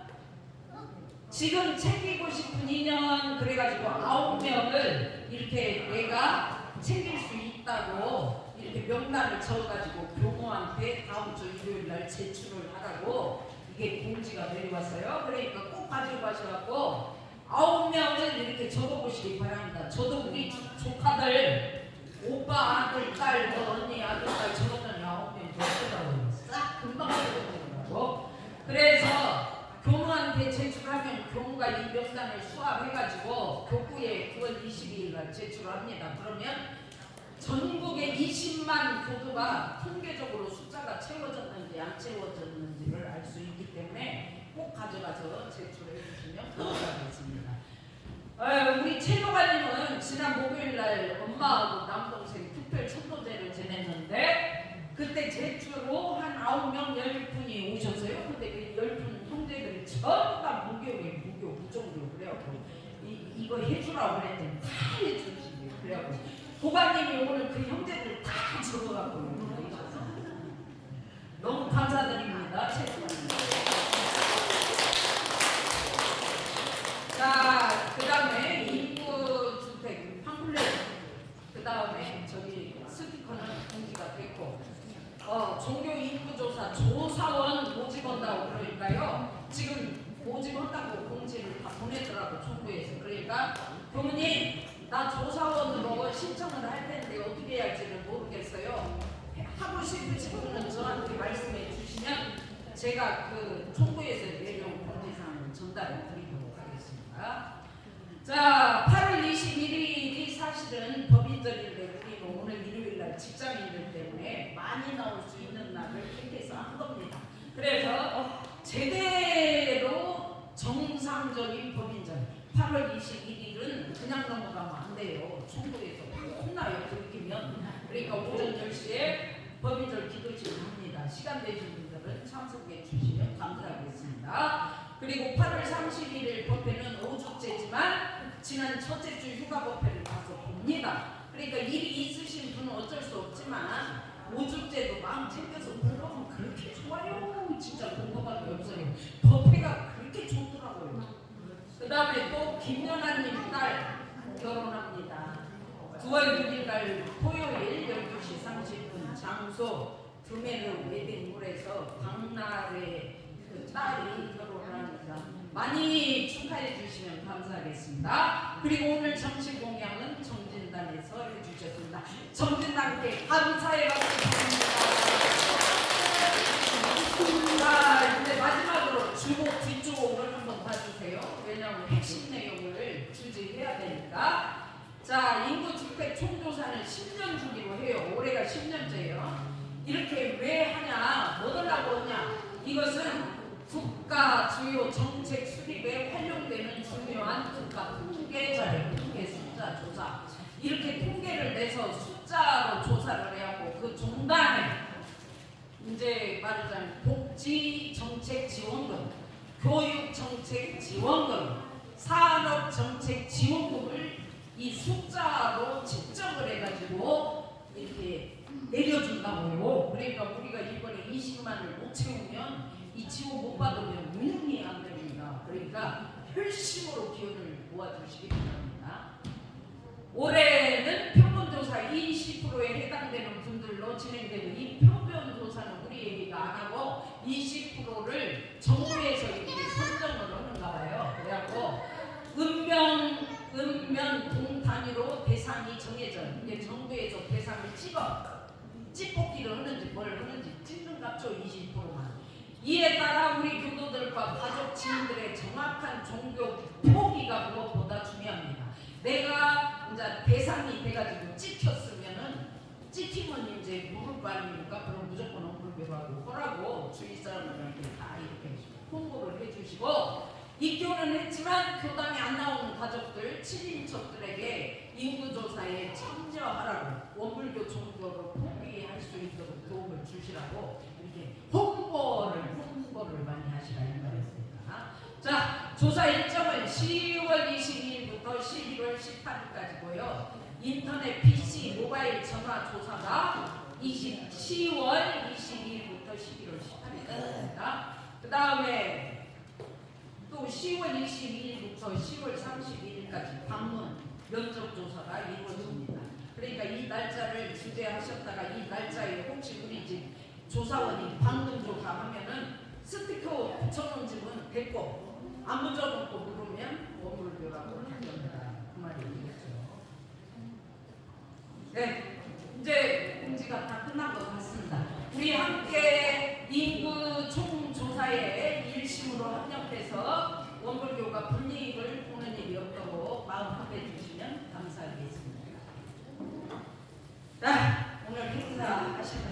지금 챙기고 싶은 인연 그래가지고 9명을 이렇게 내가 챙길 수 있다고 이렇게 명단을 적어가지고 교무한테 다음 주 일요일 날 제출을 하라고 이게 공지가 내려왔어요. 그러니까 꼭 가지고 가셔갖고 9명을 이렇게 적어보시기 바랍니다. 저도 우리 조카들 오빠 아들 딸 뭐 언니 아들 딸 적었더니 9명 적더라고요. 싹 금방 적어보더라고. 그래서 교무한테 제출하면 교무가 이 명단을 수합해가지고 교구에 9월 22일 날 제출합니다. 그러면 전국에 20만 교도가 통계적으로 숫자가 채워졌는지 안 채워졌는지를 알 수 있기 때문에 꼭 가져가서 제출해 주시면 감사하겠습니다. 우리 최도관님은 지난 목요일날 엄마하고 남동생 특별 천도제를 지냈는데 그때 제주로 한 9명 10분이 오셨어요. 근데 그 10분 형제들이 전부 다 무교에 무종교 그래갖고 이거 해주라고 그랬더니 다 해주시고 그래갖고 도관님이 오늘 그 형제들 다 적어갖고 오셔서 너무 감사드립니다. 최도관님. 자, 그 다음에 인구주택 팜플렛 그 다음에 저기 스티커는 공지가 됐고 종교 인구조사 조사원 모집한다고 그러니까요. 지금 모집한다고 공지를 다 보내더라고 총부에서. 그러니까 부모님 나 조사원으로 신청을 할 텐데 어떻게 해야 할지를 모르겠어요. 하고 싶으신 분은 저한테 말씀해 주시면 제가 그 총부에서 내려온 공지사항을 전달해 드리도록 하겠습니다. 자, 8월 21일이 사실은 법인절인데 우리는 오늘 일요일날 직장인들 때문에 많이 나올 수 있는 날을 택해서 한 겁니다. 그래서 제대로 정상적인 법인절 8월 21일은 그냥 넘어가면 안 돼요. 총부에서 혼나요. 들키면. 그러니까 오전 10시에 법인절 기도식을 합니다. 시간 되신 분들은 참석해 주시면 감사하겠습니다. 그리고 8월 31일 법회는 5주째지만 지난 첫째 주 휴가 법회를 가서 봅니다. 그러니까 일이 있으신 분은 어쩔 수 없지만 5주째도 마음 챙겨서 불러면 그렇게 좋아요. 진짜 공부밖에 없어요. 법회가 그렇게 좋더라고요. 그 다음에 또 김연아님 딸 결혼합니다. 9월 6일 날 토요일 12시 30분 장소 두메르 웨딩홀에서 박나래 그 딸이 결혼합니다. 많이 축하해 주시면 감사하겠습니다. 그리고 오늘 정식 공양은 정진단에서 해주셨습니다. 정진단께 감사의 박수 드립니다. 자, 이제 마지막으로 주목 뒤쪽을 한번 봐주세요. 왜냐하면 핵심 내용을 주제해야 되니까. 자, 인구주택 총조사는 10년 주기로 해요. 올해가 10년째예요. 이렇게 왜 하냐, 뭐 하려고 하냐. 이것은 국가 주요 정책 수립에 활용되는 중요한 국가 통계 자료, 통계 숫자 조사. 이렇게 통계를 내서 숫자로 조사를 해갖고 그 중간에 이제 말하자면 복지 정책 지원금, 교육 정책 지원금, 산업 정책 지원금을 이 숫자로 측정을 해가지고 이렇게 내려준다고요. 그러니까 우리가 이번에 20만을 못 채우면 이 지원 못 받으면 운영이 안 됩니다. 그러니까 혈심으로 기운을 모아주시기 바랍니다. 올해는 평균조사 20%에 해당되는 분들로 진행되는 이 평균조사는 우리 얘기가 안 하고 20%를 정부에서 이렇게 선정을 하는가 봐요. 그래갖고 읍면 동 단위로 대상이 정해져. 이제 정부에서 대상을 찌뽑기를 하는지 뭘 하는지 찍는 값죠. 20%만. 이에 따라 우리 교도들과 가족 지인들의 정확한 종교 표기가 무엇보다 중요합니다. 내가 이제 대상이 돼가지고 찍혔으면은 찍히면 이제 물을 거 아닙니까? 그럼 무조건 엄불교하고 허라고 주위 사람들한테 다 이렇게 홍보를 해주시고 입교는 했지만 교당에 안 나오는 가족들, 친인척들에게 인구조사에 참여하라고 원불교 종교로 포기할 수 있도록 도움을 주시라고 이렇게 홍보를 많이 하시라 이 말이었습니다. 자, 조사 일정은 10월 22일부터 11월 18일까지고요. 인터넷 PC 모바일 전화 조사가 10월 22일부터 11월 18일까지입니다. 그 다음에 또 10월 22일부터 10월 31일까지 방문 면접 조사가 이루어집니다. 그러니까 이 날짜를 주재하셨다가 이 날짜에 혹시 우리 집 조사원이 방문 조사하면은 스티커 붙여놓은 집은 됐고 안 붙여놓고 물으면 원불교라고 합니다. 그 말이겠죠. 네, 이제 공지가 다 끝난 것 같습니다. 우리 함께 인구 총조사에 일심으로 협력해서 원불교가 불이익을 보는 일이 없다고 마음합해 주시면 감사하겠습니다. 자, 오늘 행사 하시는